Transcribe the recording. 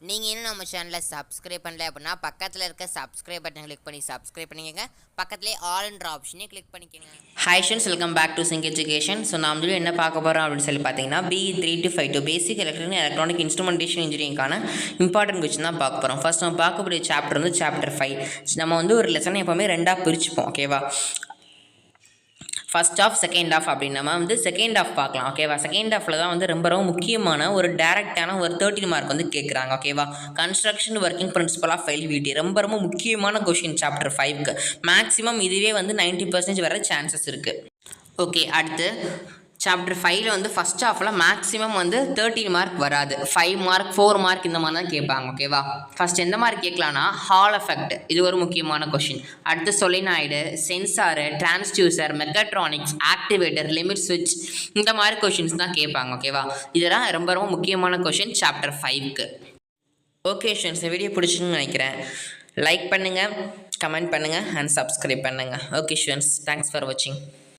நீங்கள் இன்னும் நம்ம சேனலை சப்ஸ்கிரைப் பண்ணல அப்படின்னா பக்கத்தில் இருக்க சப்ஸ்கிரைப் பட்டனை கிளிக் பண்ணி சப்ஸ்கிரைப் பண்ணிக்கோங்க. பக்கத்துலேயே ஆல்ன்ற ஆப்ஷனே கிளிக் பண்ணிக்கோங்க. Hi students, welcome back to Sync Education. So நாம் வந்து என்ன பார்க்க போகிறோம் அப்படின்னு சொல்லி பார்த்தீங்கன்னா BE 3-5 பேசிக் எலக்ட்ரானிக் இன்ஸ்ட்ருமெண்டேஷன் இன்ஜினியரிங்கான இம்பார்ட்டன்ட் கொஸ்டின் தான் பார்க்க போகிறோம். ஃபர்ஸ்ட் நம்ம பார்க்கக்கூடிய சாப்டர் வந்து சாப்டர் 5. நம்ம வந்து ஒரு லெசனை எப்போவுமே ரெண்டாக பிரிச்சுப்போம். ஓகேவா, ஃபர்ஸ்ட் ஆஃப் செகண்ட் ஆஃப் அப்படின்னு நம்ம வந்து செகண்ட் ஆஃப் பார்க்கலாம். ஓகேவா, செகண்ட் ஆஃபில் தான் வந்து ரொம்ப முக்கியமான ஒரு டேரக்டான ஒரு 13 மார்க் வந்து கேட்குறாங்க. ஓகேவா, கன்ஸ்ட்ரக்ஷன் ஒர்க்கிங் பிரின்சிபல் ஆஃப் ஃபெயிலிபிலிட்டி ரொம்ப முக்கியமான கொஷின் சாப்டர் 5க்கு. மேக்ஸிமம் இதுவே வந்து 90% வர சான்சஸ் இருக்குது. ஓகே, அடுத்து சாப்டர் 5ல் வந்து ஃபஸ்ட் ஹாஃபில் மேக்ஸிமம் வந்து 13 மார்க் வராது. 5 மார்க் 4 மார்க் இந்த மாதிரி தான் கேட்பாங்க. ஓகேவா, ஃபஸ்ட் எந்த மாதிரி கேட்கலான்னா ஹால் எஃபெக்ட், இது ஒரு முக்கியமான கொஷின். அடுத்து solenoid, sensor, transducer, mechatronics, activator, limit ஸ்விட்ச், இந்த மாதிரி கொஷின்ஸ் தான் கேட்பாங்க. ஓகேவா, இதெல்லாம் ரொம்ப முக்கியமான கொஷின் சாப்டர் 5க்கு. ஓகே ஸ்டூடெண்ட்ஸ், இந்த வீடியோ பிடிச்சின்னு நினைக்கிறேன். லைக் பண்ணுங்கள், கமெண்ட் பண்ணுங்கள் அண்ட் சப்ஸ்கிரைப் பண்ணுங்கள். ஓகே ஸ்டூடெண்ட்ஸ், தேங்க்ஸ் ஃபார் வாட்சிங்.